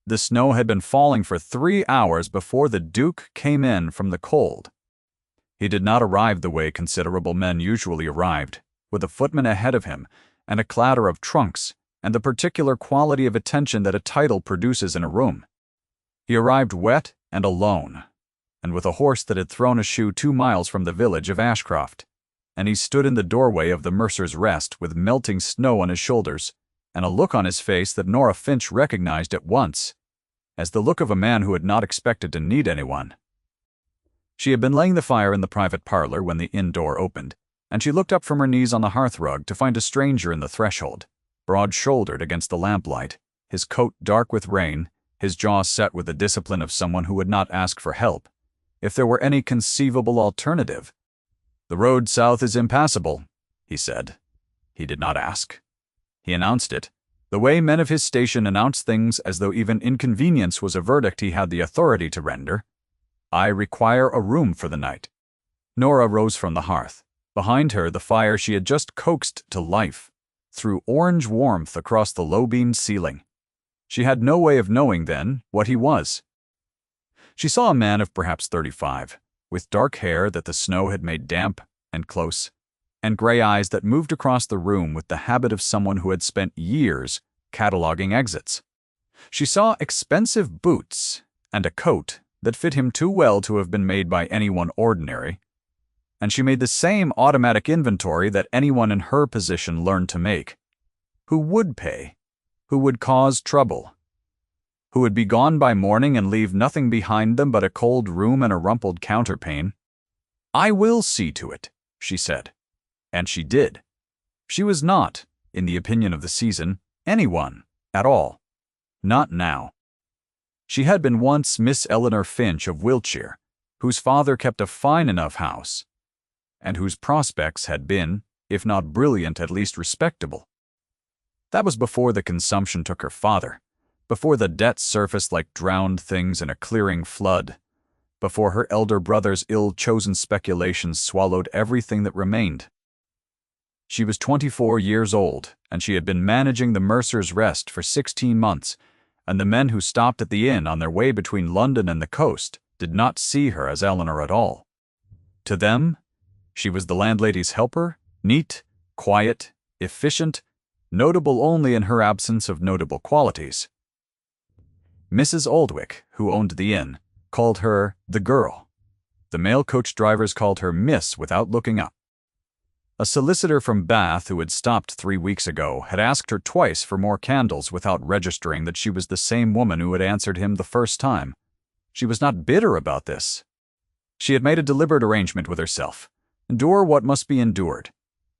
The snow had been falling for 3 hours before the Duke came in from the cold. He did not arrive the way considerable men usually arrived, with a footman ahead of him, and a clatter of trunks, and the particular quality of attention that a title produces in a room. He arrived wet and alone, and with a horse that had thrown a shoe 2 miles from the village of Ashcroft, and he stood in the doorway of the Mercer's Rest with melting snow on his shoulders, and a look on his face that Nora Finch recognized at once as the look of a man who had not expected to need anyone. She had been laying the fire in the private parlor when the inn door opened, and she looked up from her knees on the hearthrug to find a stranger in the threshold, broad-shouldered against the lamplight, his coat dark with rain, his jaw set with the discipline of someone who would not ask for help, if there were any conceivable alternative. "The road south is impassable," he said. He did not ask. He announced it, the way men of his station announce things as though even inconvenience was a verdict he had the authority to render. "I require a room for the night." Nora rose from the hearth. Behind her, the fire she had just coaxed to life threw orange warmth across the low-beamed ceiling. She had no way of knowing then what he was. She saw a man of perhaps 35, with dark hair that the snow had made damp and close, and gray eyes that moved across the room with the habit of someone who had spent years cataloging exits. She saw expensive boots and a coat that fit him too well to have been made by anyone ordinary, and she made the same automatic inventory that anyone in her position learned to make. Who would pay? Who would cause trouble? Who would be gone by morning and leave nothing behind them but a cold room and a rumpled counterpane? "I will see to it," she said. And she did. She was not, in the opinion of the season, anyone at all. Not now. She had been once Miss Eleanor Finch of Wiltshire, whose father kept a fine enough house, and whose prospects had been, if not brilliant, at least respectable. That was before the consumption took her father, before the debts surfaced like drowned things in a clearing flood, before her elder brother's ill-chosen speculations swallowed everything that remained. She was 24 years old, and she had been managing the Mercer's Rest for 16 months, and the men who stopped at the inn on their way between London and the coast did not see her as Eleanor at all. To them, she was the landlady's helper, neat, quiet, efficient, notable only in her absence of notable qualities. Mrs. Oldwick, who owned the inn, called her the girl. The mail coach drivers called her Miss without looking up. A solicitor from Bath who had stopped 3 weeks ago had asked her twice for more candles without registering that she was the same woman who had answered him the first time. She was not bitter about this. She had made a deliberate arrangement with herself. Endure what must be endured.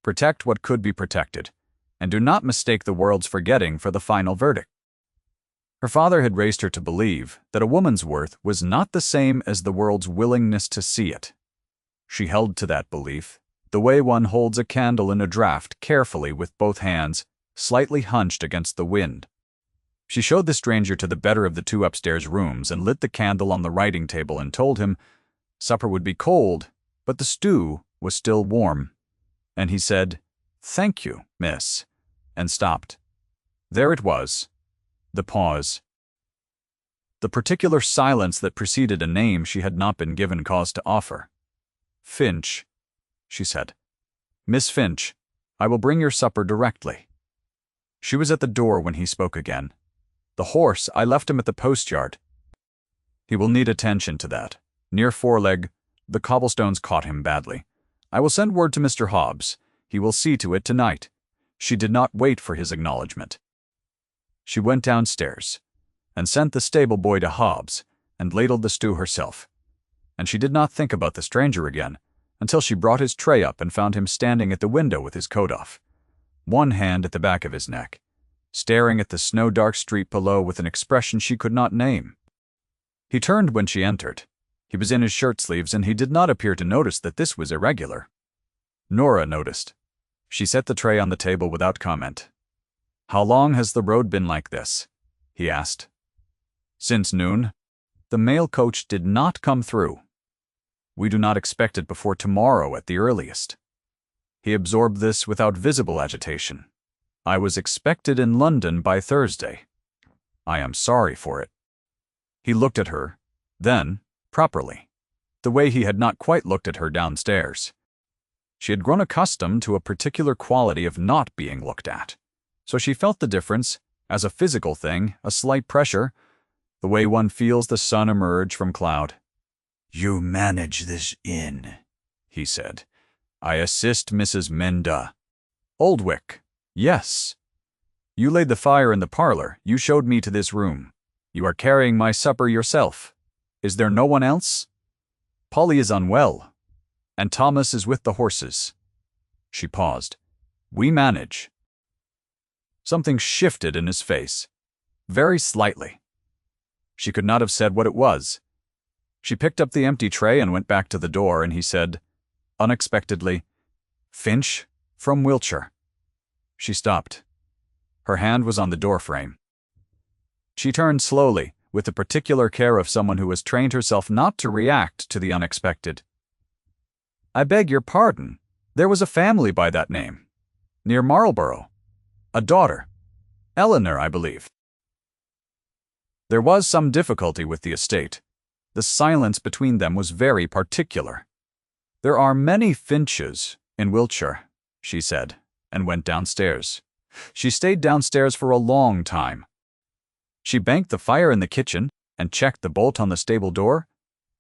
Protect what could be protected. And do not mistake the world's forgetting for the final verdict. Her father had raised her to believe that a woman's worth was not the same as the world's willingness to see it. She held to that belief, the way one holds a candle in a draught carefully with both hands, slightly hunched against the wind. She showed the stranger to the better of the 2 upstairs rooms and lit the candle on the writing table and told him supper would be cold, but the stew was still warm. And he said, "Thank you, miss," and stopped. There it was, the pause. The particular silence that preceded a name she had not been given cause to offer. "Finch," she said. "Miss Finch, I will bring your supper directly." She was at the door when he spoke again. "The horse, I left him at the post-yard. He will need attention to that. Near foreleg, the cobblestones caught him badly. I will send word to Mr. Hobbs. He will see to it tonight." She did not wait for his acknowledgement. She went downstairs, and sent the stable boy to Hobbs, and ladled the stew herself. And she did not think about the stranger again, until she brought his tray up and found him standing at the window with his coat off, one hand at the back of his neck, staring at the snow-dark street below with an expression she could not name. He turned when she entered. He was in his shirt-sleeves, and he did not appear to notice that this was irregular. Nora noticed. She set the tray on the table without comment. "How long has the road been like this?" he asked. "Since noon. The mail coach did not come through. We do not expect it before tomorrow at the earliest." He absorbed this without visible agitation. "I was expected in London by Thursday." I am sorry for it." He looked at her, then, properly, the way he had not quite looked at her downstairs. She had grown accustomed to a particular quality of not being looked at, so she felt the difference as a physical thing, a slight pressure, the way one feels the sun emerge from cloud. "You manage this inn," he said. "I assist Mrs. Menda." "Oldwick. Yes. You laid the fire in the parlor. You showed me to this room. You are carrying my supper yourself. Is there no one else?" "Polly is unwell, and Thomas is with the horses." She paused. "We manage." Something shifted in his face, very slightly. She could not have said what it was. She picked up the empty tray and went back to the door, and he said, unexpectedly, "Finch, from Wiltshire." She stopped. Her hand was on the doorframe. She turned slowly, with the particular care of someone who has trained herself not to react to the unexpected. "I beg your pardon. There was a family by that name. Near Marlborough. A daughter. Eleanor, I believe." There was some difficulty with the estate. The silence between them was very particular. "There are many Finches in Wiltshire," she said, and went downstairs. She stayed downstairs for a long time. She banked the fire in the kitchen and checked the bolt on the stable door,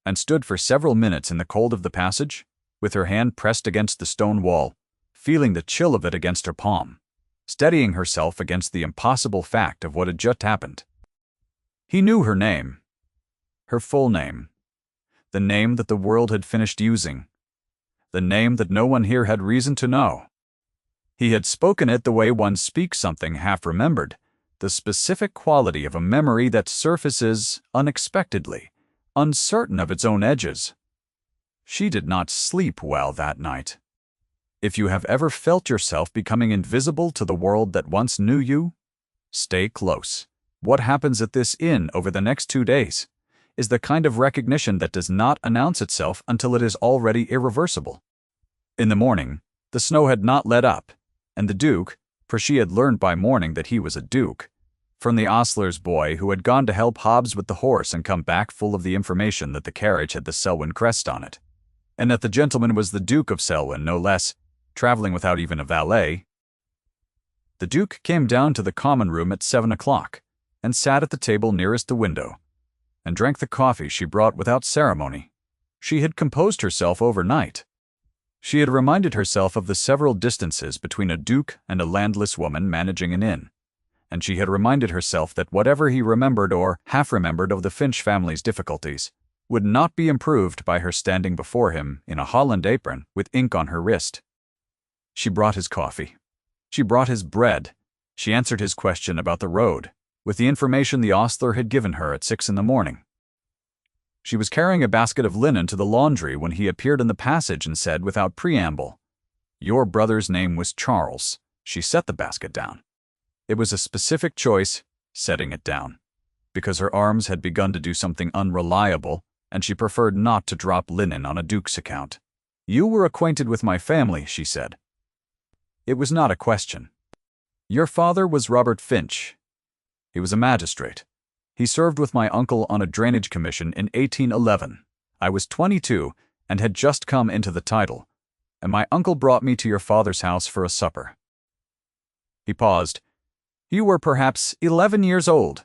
and stood for several minutes in the cold of the passage, with her hand pressed against the stone wall, feeling the chill of it against her palm, steadying herself against the impossible fact of what had just happened. He knew her name. Her full name. The name that the world had finished using. The name that no one here had reason to know. He had spoken it the way one speaks something half-remembered, the specific quality of a memory that surfaces unexpectedly, uncertain of its own edges. She did not sleep well that night. If you have ever felt yourself becoming invisible to the world that once knew you, stay close. What happens at this inn over the next 2 days is the kind of recognition that does not announce itself until it is already irreversible. In the morning, the snow had not let up, and the Duke, for she had learned by morning that he was a Duke, from the ostler's boy who had gone to help Hobbs with the horse and come back full of the information that the carriage had the Selwyn crest on it, and that the gentleman was the Duke of Selwyn, no less, traveling without even a valet. The Duke came down to the common room at 7 o'clock, and sat at the table nearest the window, and drank the coffee she brought without ceremony. She had composed herself overnight. She had reminded herself of the several distances between a duke and a landless woman managing an inn, and she had reminded herself that whatever he remembered or half-remembered of the Finch family's difficulties would not be improved by her standing before him in a holland apron with ink on her wrist. She brought his coffee. She brought his bread. She answered his question about the road, with the information the ostler had given her at 6 in the morning. She was carrying a basket of linen to the laundry when he appeared in the passage and said without preamble, "Your brother's name was Charles." She set the basket down. It was a specific choice, setting it down, because her arms had begun to do something unreliable, and she preferred not to drop linen on a duke's account. "You were acquainted with my family," she said. It was not a question. "Your father was Robert Finch. He was a magistrate. He served with my uncle on a drainage commission in 1811. I was 22 and had just come into the title, and my uncle brought me to your father's house for a supper." He paused. "You were perhaps 11 years old.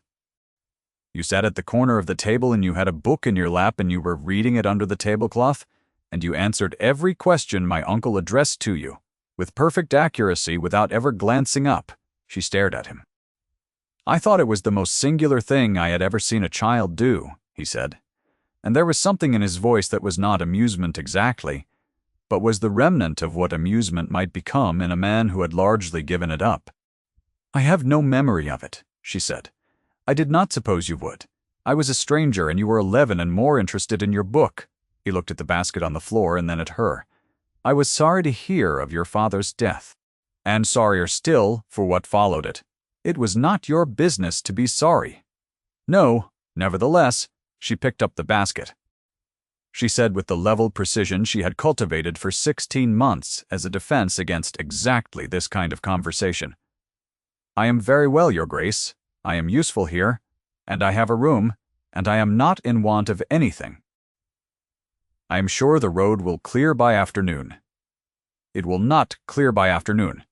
You sat at the corner of the table and you had a book in your lap and you were reading it under the tablecloth, and you answered every question my uncle addressed to you, with perfect accuracy without ever glancing up." She stared at him. "I thought it was the most singular thing I had ever seen a child do," he said, and there was something in his voice that was not amusement exactly, but was the remnant of what amusement might become in a man who had largely given it up. "I have no memory of it," she said. "I did not suppose you would. I was a stranger and you were 11 and more interested in your book." He looked at the basket on the floor and then at her. "I was sorry to hear of your father's death, and sorrier still for what followed it. It was not your business to be sorry." "No, nevertheless," she picked up the basket. She said with the level precision she had cultivated for 16 months as a defense against exactly this kind of conversation, "I am very well, Your Grace. I am useful here. and I have a room, and I am not in want of anything. I am sure the road will clear by afternoon. It will not clear by afternoon.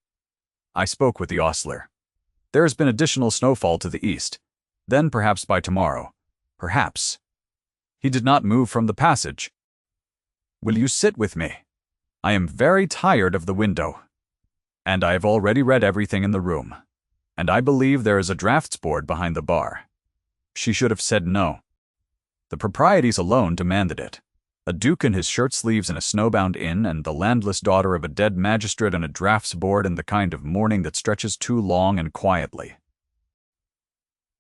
I spoke with the ostler. There has been additional snowfall to the east. Then perhaps by tomorrow. Perhaps. He did not move from the passage. Will you sit with me? I am very tired of the window. And I have already read everything in the room. And I believe there is a draughts board behind the bar. She should have said no. The proprieties alone demanded it. A duke in his shirt sleeves in a snowbound inn, and the landless daughter of a dead magistrate on a draughts board in the kind of mourning that stretches too long and quietly.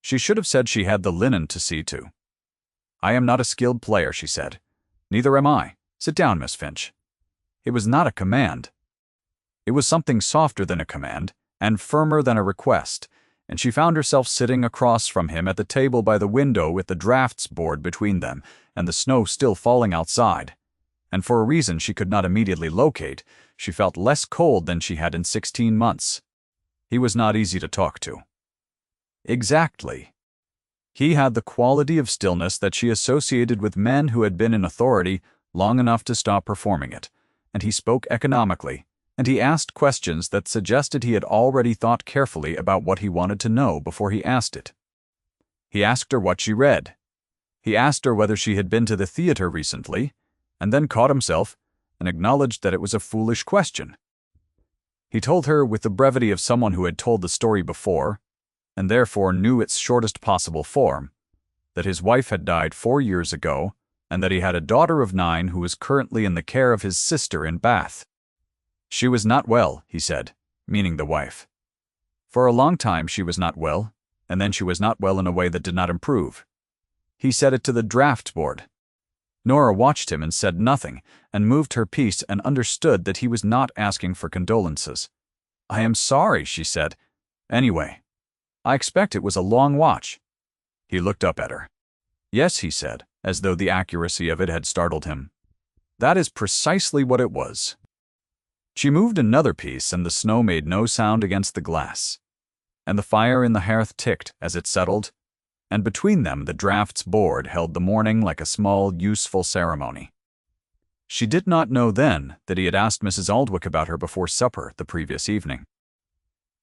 She should have said she had the linen to see to. I am not a skilled player, she said. Neither am I. Sit down, Miss Finch. It was not a command. It was something softer than a command, and firmer than a request, and she found herself sitting across from him at the table by the window with the draughts board between them, and the snow still falling outside. And for a reason she could not immediately locate, she felt less cold than she had in 16 months. He was not easy to talk to. Exactly. He had the quality of stillness that she associated with men who had been in authority long enough to stop performing it, and he spoke economically, and he asked questions that suggested he had already thought carefully about what he wanted to know before he asked it. He asked her what she read. He asked her whether she had been to the theater recently, and then caught himself and acknowledged that it was a foolish question. He told her with the brevity of someone who had told the story before, and therefore knew its shortest possible form, that his wife had died 4 years ago, and that he had a daughter of 9 who was currently in the care of his sister in Bath. She was not well, he said, meaning the wife. For a long time she was not well, and then she was not well in a way that did not improve. He said it to the draughts board. Nora watched him and said nothing, and moved her piece and understood that he was not asking for condolences. I am sorry, she said. Anyway, I expect it was a long watch. He looked up at her. Yes, he said, as though the accuracy of it had startled him. That is precisely what it was. She moved another piece, and the snow made no sound against the glass, and the fire in the hearth ticked as it settled, and between them the draughts board held the morning like a small, useful ceremony. She did not know then that he had asked Mrs. Aldwych about her before supper the previous evening.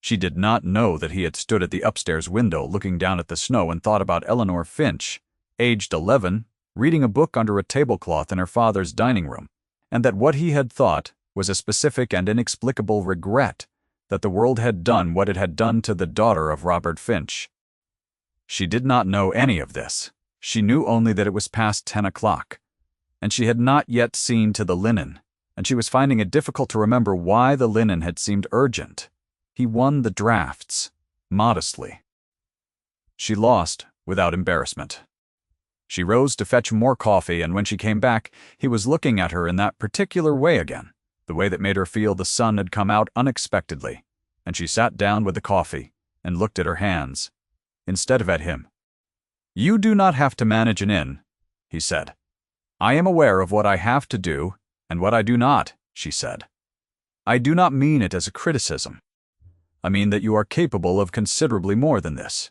She did not know that he had stood at the upstairs window looking down at the snow and thought about Eleanor Finch, aged 11, reading a book under a tablecloth in her father's dining room, and that what he had thought was a specific and inexplicable regret that the world had done what it had done to the daughter of Robert Finch. She did not know any of this. She knew only that it was past 10 o'clock, and she had not yet seen to the linen, and she was finding it difficult to remember why the linen had seemed urgent. He won the draughts, modestly. She lost without embarrassment. She rose to fetch more coffee, and when she came back, he was looking at her in that particular way again, the way that made her feel the sun had come out unexpectedly, and she sat down with the coffee and looked at her hands, instead of at him. You do not have to manage an inn, he said. I am aware of what I have to do and what I do not, she said. I do not mean it as a criticism. I mean that you are capable of considerably more than this,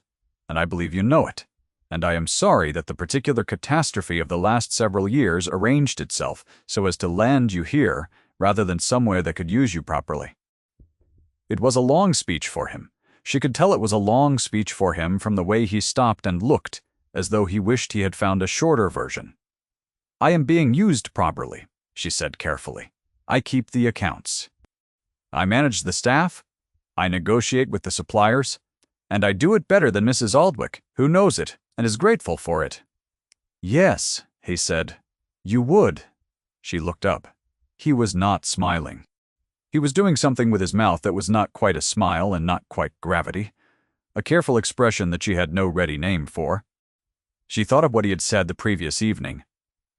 and I believe you know it, and I am sorry that the particular catastrophe of the last several years arranged itself so as to land you here rather than somewhere that could use you properly. It was a long speech for him. She could tell it was a long speech for him from the way he stopped and looked, as though he wished he had found a shorter version. I am being used properly, she said carefully. I keep the accounts. I manage the staff, I negotiate with the suppliers, and I do it better than Mrs. Aldwych, who knows it and is grateful for it. Yes, he said. You would. She looked up. He was not smiling. He was doing something with his mouth that was not quite a smile and not quite gravity, a careful expression that she had no ready name for. She thought of what he had said the previous evening.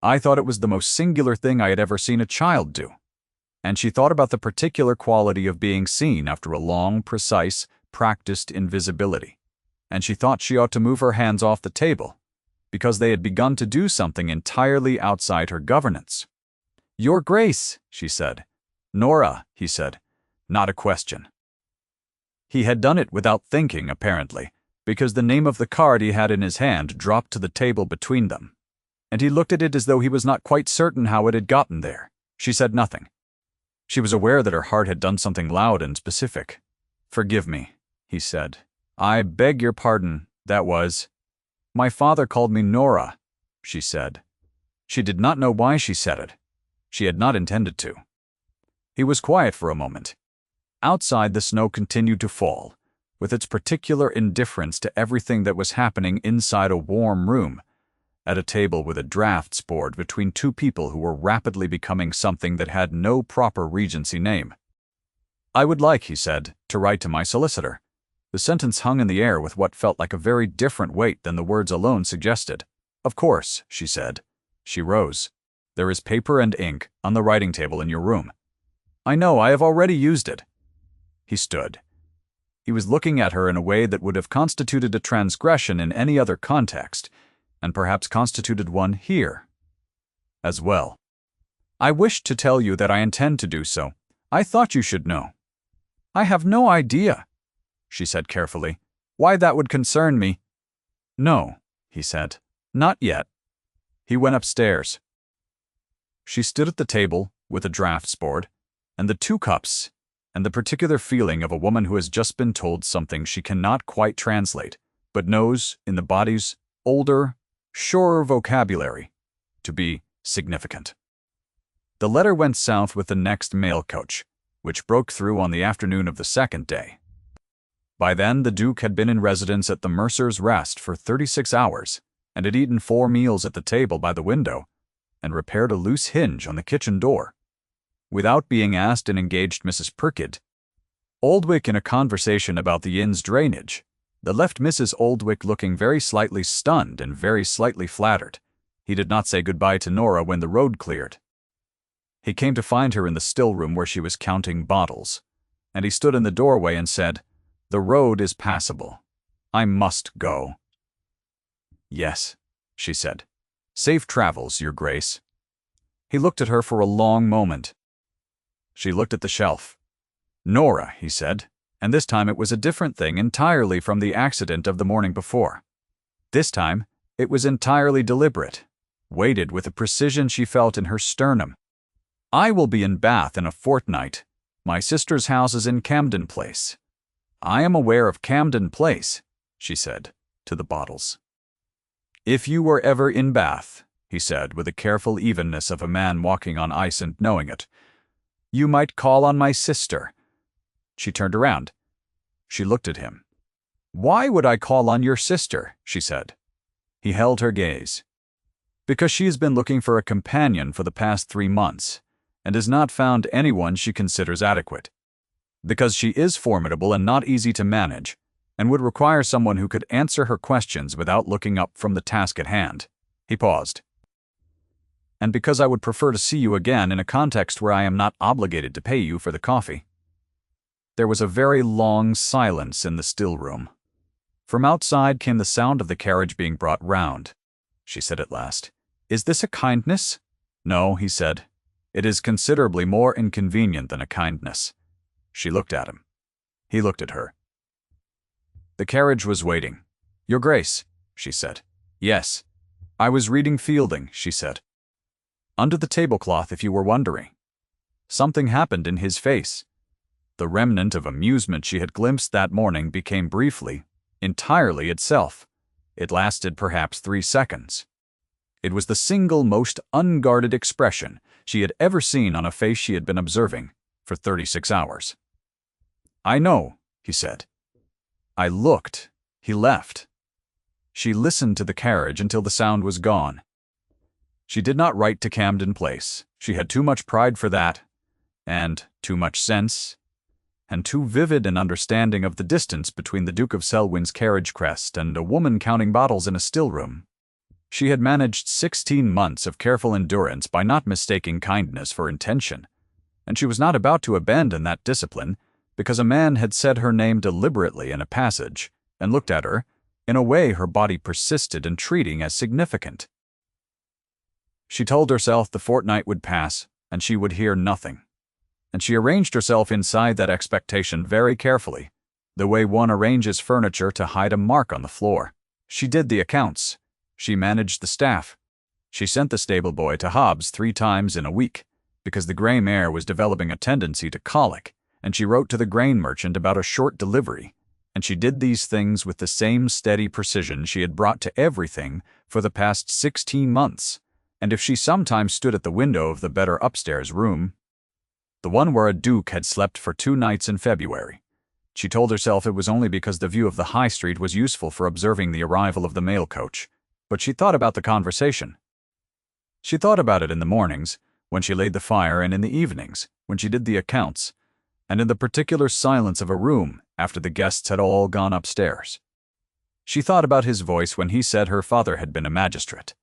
I thought it was the most singular thing I had ever seen a child do. And she thought about the particular quality of being seen after a long, precise, practiced invisibility. And she thought she ought to move her hands off the table, because they had begun to do something entirely outside her governance. Your Grace, she said. Nora, he said. Not a question. He had done it without thinking, apparently, because the name of the card he had in his hand dropped to the table between them, and he looked at it as though he was not quite certain how it had gotten there. She said nothing. She was aware that her heart had done something loud and specific. "Forgive me," he said. "I beg your pardon, that was—" "My father called me Nora," she said. She did not know why she said it. She had not intended to. He was quiet for a moment. Outside, the snow continued to fall, with its particular indifference to everything that was happening inside a warm room, at a table with a draughts board between two people who were rapidly becoming something that had no proper Regency name. "I would like," he said, "to write to my solicitor." The sentence hung in the air with what felt like a very different weight than the words alone suggested. "Of course," she said. She rose. "There is paper and ink on the writing table in your room." "I know, I have already used it." He stood. He was looking at her in a way that would have constituted a transgression in any other context, and perhaps constituted one here as well. "I wished to tell you that I intend to do so. I thought you should know." "I have no idea," she said carefully, "why that would concern me." "No," he said, "not yet." He went upstairs. She stood at the table with the draughts board, and the two cups, and the particular feeling of a woman who has just been told something she cannot quite translate, but knows, in the body's older, surer vocabulary, to be significant. The letter went south with the next mail coach, which broke through on the afternoon of the second day. By then, the Duke had been in residence at the Mercer's Rest for 36 hours, and had eaten 4 meals at the table by the window, and repaired a loose hinge on the kitchen door. Without being asked and engaged Mrs. Perkid, Oldwick in a conversation about the inn's drainage, that left Mrs. Oldwick looking very slightly stunned and very slightly flattered. He did not say goodbye to Nora when the road cleared. He came to find her in the still room where she was counting bottles, and he stood in the doorway and said, "The road is passable. I must go." "Yes," she said. "Safe travels, Your Grace." He looked at her for a long moment. She looked at the shelf. "Nora," he said, and this time it was a different thing entirely from the accident of the morning before. This time it was entirely deliberate, weighted with a precision she felt in her sternum. "I will be in Bath in a fortnight. My sister's house is in Camden Place." "I am aware of Camden Place," she said, to the bottles. "If you were ever in Bath," he said with the careful evenness of a man walking on ice and knowing it, "you might call on my sister." She turned around. She looked at him. "Why would I call on your sister?" she said. He held her gaze. "Because she has been looking for a companion for the past 3 months, and has not found anyone she considers adequate. Because she is formidable and not easy to manage, and would require someone who could answer her questions without looking up from the task at hand." He paused. "And because I would prefer to see you again in a context where I am not obligated to pay you for the coffee." There was a very long silence in the still room. From outside came the sound of the carriage being brought round. She said at last, "Is this a kindness?" "No," he said. "It is considerably more inconvenient than a kindness." She looked at him. He looked at her. The carriage was waiting. "Your Grace," she said. "Yes." "I was reading Fielding," she said. "Under the tablecloth, if you were wondering." Something happened in his face. The remnant of amusement she had glimpsed that morning became briefly, entirely itself. It lasted perhaps 3 seconds. It was the single most unguarded expression she had ever seen on a face she had been observing for 36 hours. "I know," he said. "I looked." He left. She listened to the carriage until the sound was gone. She did not write to Camden Place. She had too much pride for that, and too much sense, and too vivid an understanding of the distance between the Duke of Selwyn's carriage crest and a woman counting bottles in a still room. She had managed 16 months of careful endurance by not mistaking kindness for intention, and she was not about to abandon that discipline because a man had said her name deliberately in a passage and looked at her in a way her body persisted in treating as significant. She told herself the fortnight would pass and she would hear nothing, and she arranged herself inside that expectation very carefully, the way one arranges furniture to hide a mark on the floor. She did the accounts. She managed the staff. She sent the stable boy to Hobbs 3 times in a week, because the gray mare was developing a tendency to colic, and she wrote to the grain merchant about a short delivery, and she did these things with the same steady precision she had brought to everything for the past 16 months, and if she sometimes stood at the window of the better upstairs room, the one where a duke had slept for 2 nights in February, she told herself it was only because the view of the high street was useful for observing the arrival of the mail coach, but she thought about the conversation. She thought about it in the mornings, when she laid the fire, and in the evenings, when she did the accounts, and in the particular silence of a room after the guests had all gone upstairs. She thought about his voice when he said her father had been a magistrate,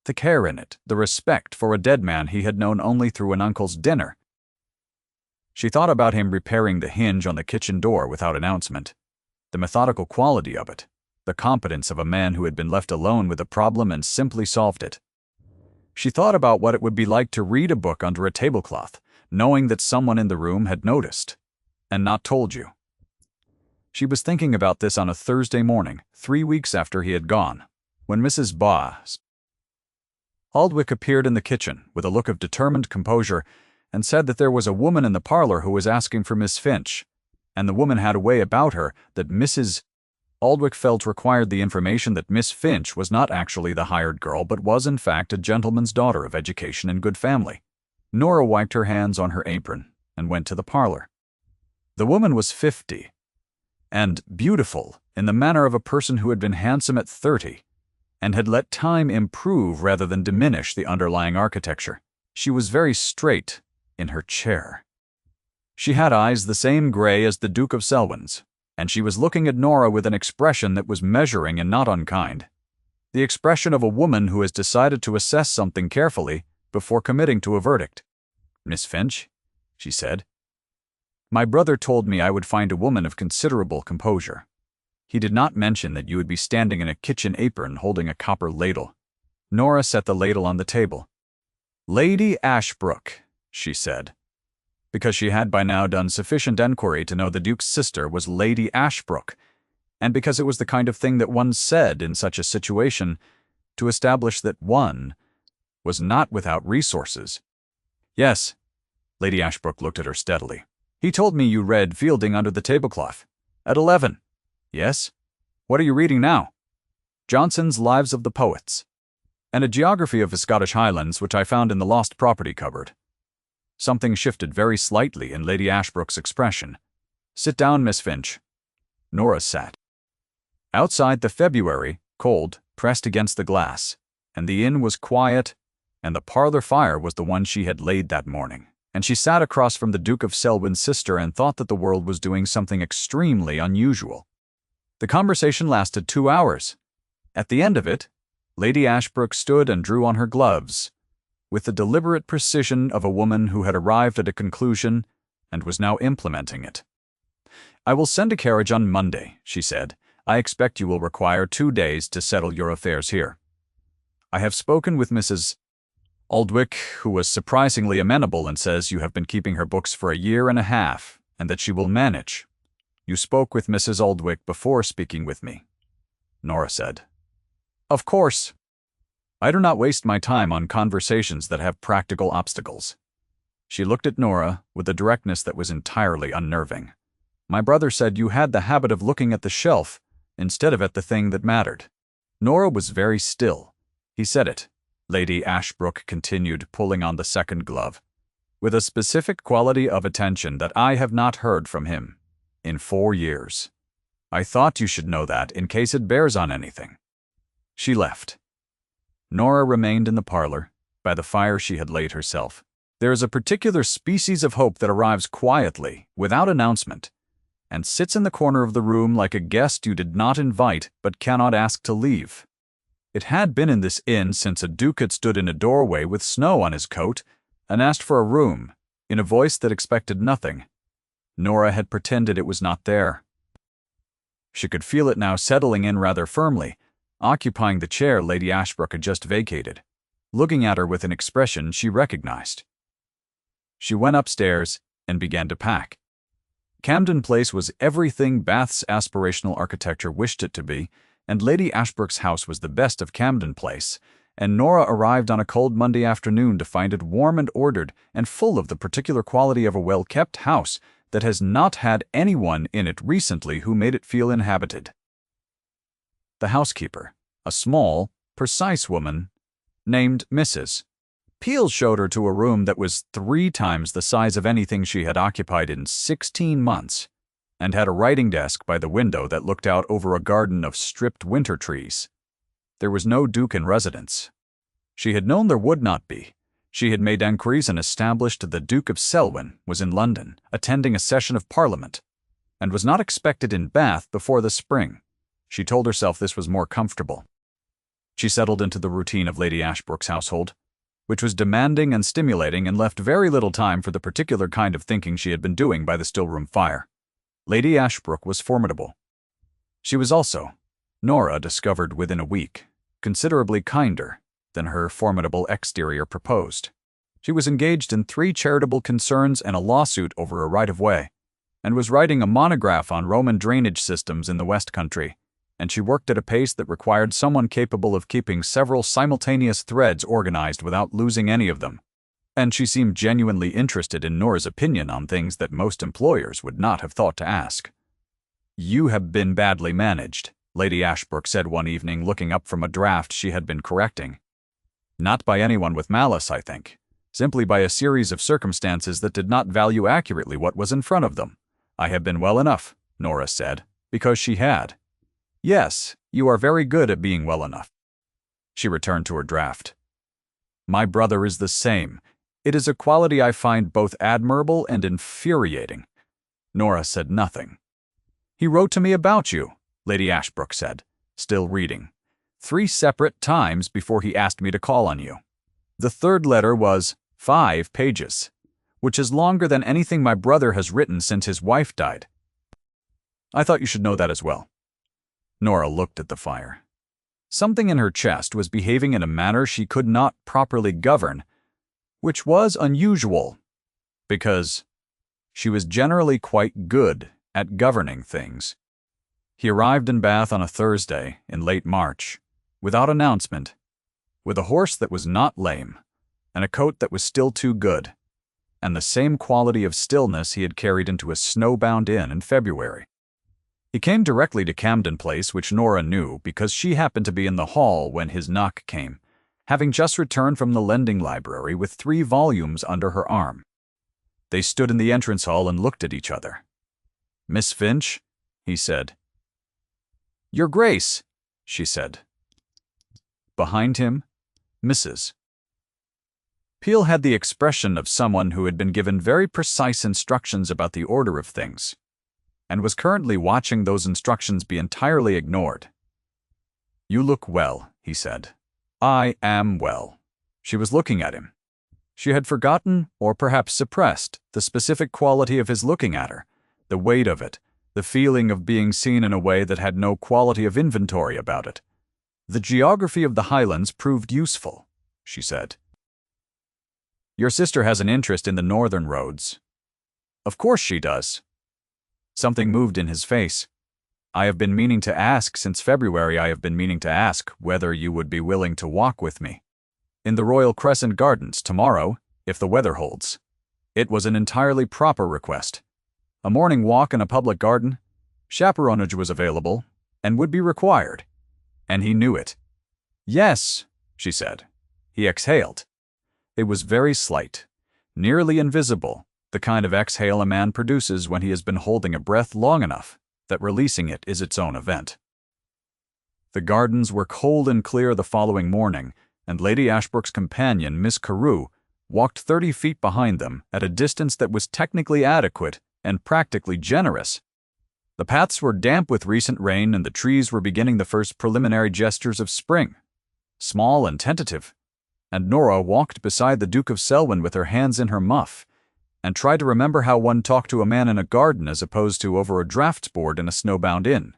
the care in it, the respect for a dead man he had known only through an uncle's dinner. She thought about him repairing the hinge on the kitchen door without announcement, the methodical quality of it, the competence of a man who had been left alone with a problem and simply solved it. She thought about what it would be like to read a book under a tablecloth, knowing that someone in the room had noticed and not told you. She was thinking about this on a Thursday morning, 3 weeks after he had gone, when Mrs. Aldwych appeared in the kitchen with a look of determined composure and said that there was a woman in the parlor who was asking for Miss Finch, and the woman had a way about her that Mrs. Aldwych felt required the information that Miss Finch was not actually the hired girl but was in fact a gentleman's daughter of education and good family. Nora wiped her hands on her apron and went to the parlor. The woman was 50, and beautiful in the manner of a person who had been handsome at 30, and had let time improve rather than diminish the underlying architecture. She was very straight in her chair. She had eyes the same gray as the Duke of Selwyn's, and she was looking at Nora with an expression that was measuring and not unkind, the expression of a woman who has decided to assess something carefully before committing to a verdict. "Miss Finch," she said, "my brother told me I would find a woman of considerable composure. He did not mention that you would be standing in a kitchen apron holding a copper ladle." Nora set the ladle on the table. "Lady Ashbrooke," she said, because she had by now done sufficient enquiry to know the Duke's sister was Lady Ashbrooke, and because it was the kind of thing that one said in such a situation to establish that one was not without resources. "Yes." Lady Ashbrooke looked at her steadily. "He told me you read Fielding under the tablecloth. At 11. Yes? What are you reading now?" "Johnson's Lives of the Poets, and a geography of the Scottish Highlands which I found in the lost property cupboard." Something shifted very slightly in Lady Ashbrooke's expression. "Sit down, Miss Finch." Nora sat. Outside, the February, cold, pressed against the glass, and the inn was quiet, and the parlor fire was the one she had laid that morning, and she sat across from the Duke of Selwyn's sister and thought that the world was doing something extremely unusual. The conversation lasted 2 hours. At the end of it, Lady Ashbrooke stood and drew on her gloves, with the deliberate precision of a woman who had arrived at a conclusion and was now implementing it. "I will send a carriage on Monday," she said. "I expect you will require 2 days to settle your affairs here. I have spoken with Mrs. Aldwych, who was surprisingly amenable and says you have been keeping her books for a year and a half, and that she will manage." "You spoke with Mrs. Aldwych before speaking with me," Nora said. "Of course. I do not waste my time on conversations that have practical obstacles." She looked at Nora with a directness that was entirely unnerving. "My brother said you had the habit of looking at the shelf instead of at the thing that mattered." Nora was very still. "He said it," Lady Ashbrooke continued, pulling on the second glove, "with a specific quality of attention that I have not heard from him in 4 years. I thought you should know that in case it bears on anything." She left. Nora remained in the parlor, by the fire she had laid herself. There is a particular species of hope that arrives quietly, without announcement, and sits in the corner of the room like a guest you did not invite but cannot ask to leave. It had been in this inn since a duke had stood in a doorway with snow on his coat and asked for a room, in a voice that expected nothing. Nora had pretended it was not there. She could feel it now settling in rather firmly, occupying the chair Lady Ashbrooke had just vacated, looking at her with an expression she recognized. She went upstairs and began to pack. Camden Place was everything Bath's aspirational architecture wished it to be, and Lady Ashbrook's house was the best of Camden Place, and Nora arrived on a cold Monday afternoon to find it warm and ordered and full of the particular quality of a well-kept house that has not had anyone in it recently who made it feel inhabited. The housekeeper, a small, precise woman named Mrs. Peel, showed her to a room that was 3 times the size of anything she had occupied in 16 months, and had a writing desk by the window that looked out over a garden of stripped winter trees. There was no Duke in residence. She had known there would not be. She had made enquiries and established the Duke of Selwyn was in London, attending a session of Parliament, and was not expected in Bath before the spring. She told herself this was more comfortable. She settled into the routine of Lady Ashbrook's household, which was demanding and stimulating and left very little time for the particular kind of thinking she had been doing by the still-room fire. Lady Ashbrook was formidable. She was also, Nora discovered within a week, considerably kinder than her formidable exterior proposed. She was engaged in 3 charitable concerns and a lawsuit over a right-of-way, and was writing a monograph on Roman drainage systems in the West Country, and she worked at a pace that required someone capable of keeping several simultaneous threads organized without losing any of them. And she seemed genuinely interested in Nora's opinion on things that most employers would not have thought to ask. "You have been badly managed," Lady Ashbrook said one evening, looking up from a draft she had been correcting. "Not by anyone with malice, I think. Simply by a series of circumstances that did not value accurately what was in front of them. I have been well enough," Nora said, because she had. "Yes, you are very good at being well enough." She returned to her draft. "My brother is the same. It is a quality I find both admirable and infuriating." Nora said nothing. "He wrote to me about you," Lady Ashbrook said, still reading, 3 separate times before he asked me to call on you. The 3rd letter was 5 pages, which is longer than anything my brother has written since his wife died. I thought you should know that as well." Nora looked at the fire. Something in her chest was behaving in a manner she could not properly govern, which was unusual, because she was generally quite good at governing things. He arrived in Bath on a Thursday in late March, without announcement, with a horse that was not lame, and a coat that was still too good, and the same quality of stillness he had carried into a snowbound inn in February. He came directly to Camden Place, which Nora knew because she happened to be in the hall when his knock came, having just returned from the lending library with 3 volumes under her arm. They stood in the entrance hall and looked at each other. "Miss Finch?" he said. "Your Grace," she said. Behind him, Mrs. Peel had the expression of someone who had been given very precise instructions about the order of things, and was currently watching those instructions be entirely ignored. "You look well," he said. "I am well." She was looking at him. She had forgotten, or perhaps suppressed, the specific quality of his looking at her, the weight of it, the feeling of being seen in a way that had no quality of inventory about it. "The geography of the Highlands proved useful," she said. "Your sister has an interest in the northern roads." "Of course she does." Something moved in his face. "I have been meaning to ask since February. I have been meaning to ask whether you would be willing to walk with me in the Royal Crescent Gardens tomorrow, if the weather holds." It was an entirely proper request. A morning walk in a public garden, chaperonage was available, and would be required, and he knew it. "Yes," she said. He exhaled. It was very slight, nearly invisible, the kind of exhale a man produces when he has been holding a breath long enough that releasing it is its own event. The gardens were cold and clear the following morning, and Lady Ashbrook's companion, Miss Carew, walked 30 feet behind them at a distance that was technically adequate and practically generous. The paths were damp with recent rain, and the trees were beginning the first preliminary gestures of spring, small and tentative, and Nora walked beside the Duke of Selwyn with her hands in her muff, and tried to remember how one talked to a man in a garden as opposed to over a draughts board in a snowbound inn.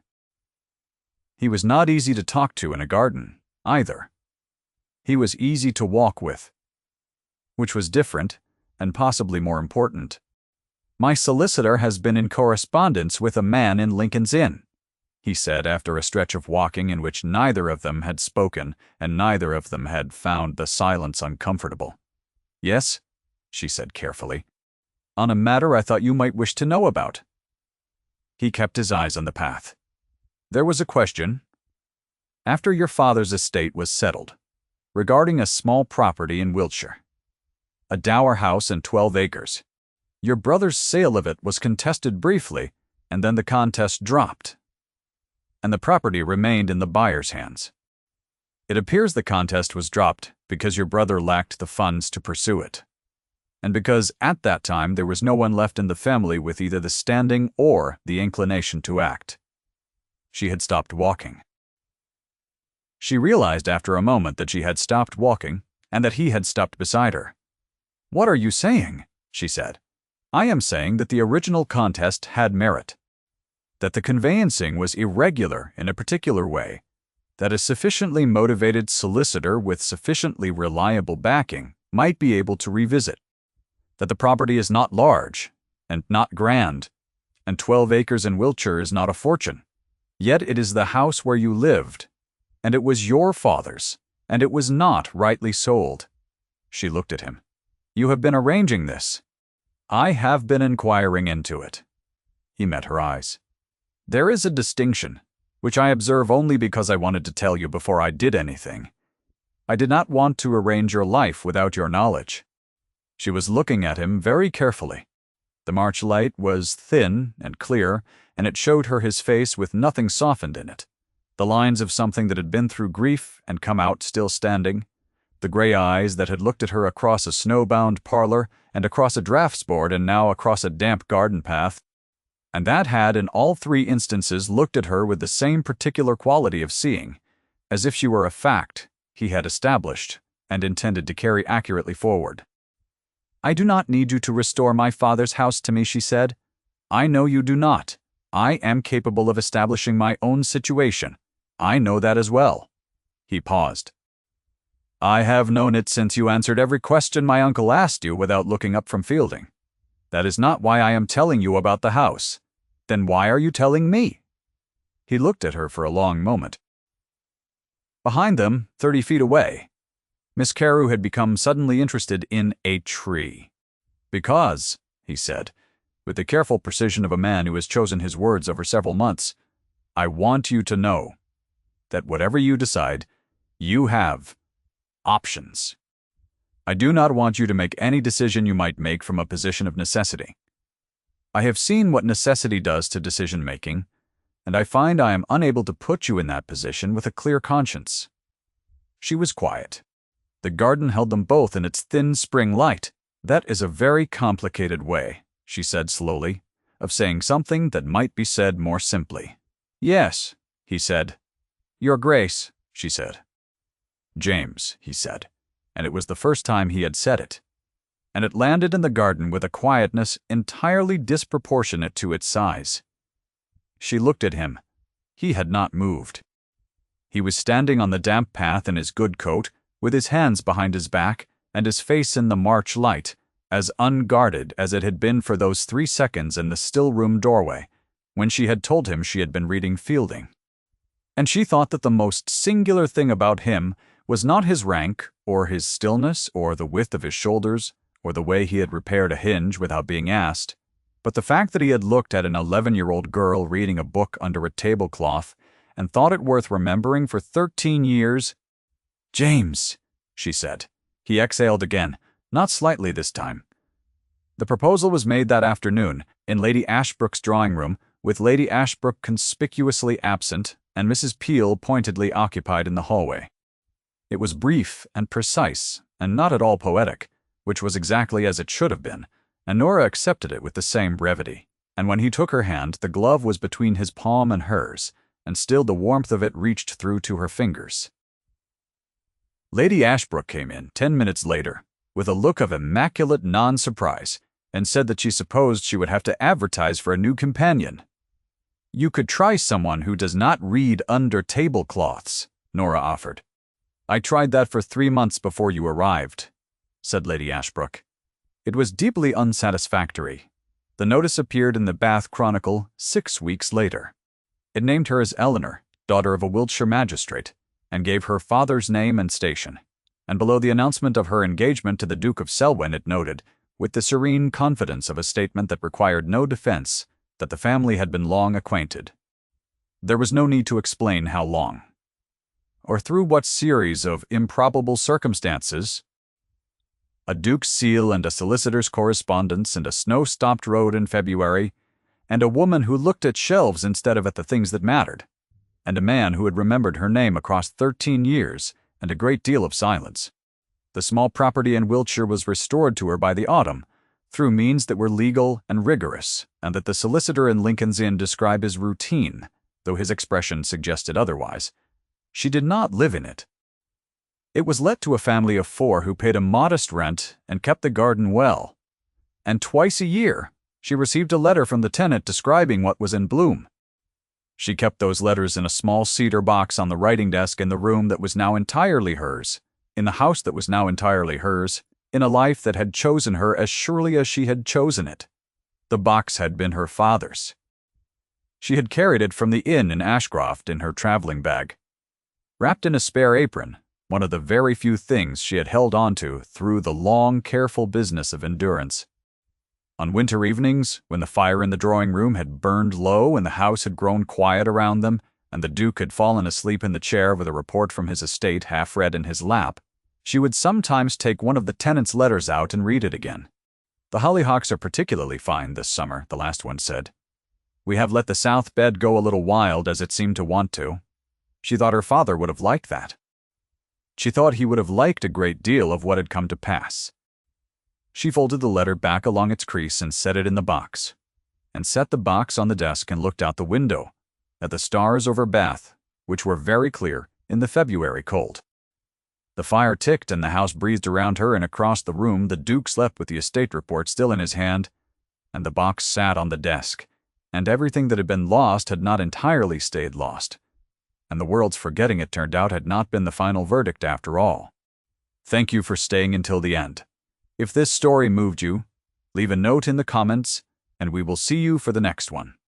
He was not easy to talk to in a garden, either. He was easy to walk with, which was different, and possibly more important. "My solicitor has been in correspondence with a man in Lincoln's Inn," he said after a stretch of walking in which neither of them had spoken and neither of them had found the silence uncomfortable. "Yes," she said carefully, "on a matter I thought you might wish to know about." He kept his eyes on the path. "There was a question, after your father's estate was settled, regarding a small property in Wiltshire, a dower house and 12 acres. Your brother's sale of it was contested briefly, and then the contest dropped, and the property remained in the buyer's hands. It appears the contest was dropped because your brother lacked the funds to pursue it, and because at that time there was no one left in the family with either the standing or the inclination to act." She had stopped walking. She realized after a moment that she had stopped walking and that he had stopped beside her. "What are you saying?" she said. "I am saying that the original contest had merit, that the conveyancing was irregular in a particular way, that a sufficiently motivated solicitor with sufficiently reliable backing might be able to revisit, that the property is not large and not grand, and 12 acres in Wiltshire is not a fortune. Yet it is the house where you lived, and it was your father's, and it was not rightly sold." She looked at him. "You have been arranging this." "I have been inquiring into it." He met her eyes. "There is a distinction, which I observe only because I wanted to tell you before I did anything. I did not want to arrange your life without your knowledge." She was looking at him very carefully. The March light was thin and clear, and it showed her his face with nothing softened in it, the lines of something that had been through grief and come out still standing, the gray eyes that had looked at her across a snowbound parlor and across a draftsboard and now across a damp garden path, and that had in all 3 instances looked at her with the same particular quality of seeing, as if she were a fact he had established and intended to carry accurately forward. "I do not need you to restore my father's house to me," she said. "I know you do not. I am capable of establishing my own situation. I know that as well." He paused. "I have known it since you answered every question my uncle asked you without looking up from Fielding. That is not why I am telling you about the house. Then why are you telling me?" He looked at her for a long moment. Behind them, 30 feet away, Miss Carew had become suddenly interested in a tree. "Because," he said, with the careful precision of a man who has chosen his words over several months, "I want you to know that whatever you decide, you have options. I do not want you to make any decision you might make from a position of necessity. I have seen what necessity does to decision-making, and I find I am unable to put you in that position with a clear conscience." She was quiet. The garden held them both in its thin spring light. "That is a very complicated way," she said slowly, "of saying something that might be said more simply." "Yes," he said. "Your Grace," she said. "James," he said, and it was the first time he had said it, and it landed in the garden with a quietness entirely disproportionate to its size. She looked at him. He had not moved. He was standing on the damp path in his good coat, with his hands behind his back and his face in the March light, as unguarded as it had been for those 3 seconds in the still-room doorway, when she had told him she had been reading Fielding. And she thought that the most singular thing about him was not his rank, or his stillness, or the width of his shoulders, or the way he had repaired a hinge without being asked, but the fact that he had looked at an 11-year-old girl reading a book under a tablecloth and thought it worth remembering for 13 years. "James," she said. He exhaled again, not slightly this time. The proposal was made that afternoon, in Lady Ashbrook's drawing-room, with Lady Ashbrook conspicuously absent and Mrs. Peel pointedly occupied in the hallway. It was brief and precise, and not at all poetic, which was exactly as it should have been, and Nora accepted it with the same brevity. And when he took her hand, the glove was between his palm and hers, and still the warmth of it reached through to her fingers. Lady Ashbrook came in 10 minutes later, with a look of immaculate non-surprise, and said that she supposed she would have to advertise for a new companion. "You could try someone who does not read under tablecloths," Nora offered. "I tried that for 3 months before you arrived," said Lady Ashbrook. "It was deeply unsatisfactory. The notice appeared in the Bath Chronicle 6 weeks later. It named her as Eleanor, daughter of a Wiltshire magistrate, and gave her father's name and station. And below the announcement of her engagement to the Duke of Selwyn it noted, with the serene confidence of a statement that required no defense, that the family had been long acquainted. There was no need to explain how long, or through what series of improbable circumstances. A duke's seal and a solicitor's correspondence and a snow-stopped road in February, and a woman who looked at shelves instead of at the things that mattered, and a man who had remembered her name across 13 years, and a great deal of silence. The small property in Wiltshire was restored to her by the autumn, through means that were legal and rigorous, and that the solicitor in Lincoln's Inn described as routine, though his expression suggested otherwise. She did not live in it. It was let to a family of 4 who paid a modest rent and kept the garden well. And twice a year, she received a letter from the tenant describing what was in bloom. She kept those letters in a small cedar box on the writing desk in the room that was now entirely hers, in the house that was now entirely hers, in a life that had chosen her as surely as she had chosen it. The box had been her father's. She had carried it from the inn in Ashcroft in her traveling bag. Wrapped in a spare apron, one of the very few things she had held on to through the long, careful business of endurance. On winter evenings, when the fire in the drawing-room had burned low and the house had grown quiet around them, and the Duke had fallen asleep in the chair with a report from his estate half read in his lap, she would sometimes take one of the tenant's letters out and read it again. "The hollyhocks are particularly fine this summer," the last one said. "We have let the south bed go a little wild as it seemed to want to." She thought her father would have liked that. She thought he would have liked a great deal of what had come to pass. She folded the letter back along its crease and set it in the box, and set the box on the desk and looked out the window, at the stars over Bath, which were very clear in the February cold. The fire ticked and the house breathed around her, and across the room the Duke slept with the estate report still in his hand, and the box sat on the desk, and everything that had been lost had not entirely stayed lost, and the world's forgetting it turned out had not been the final verdict after all. Thank you for staying until the end. If this story moved you, leave a note in the comments, and we will see you for the next one.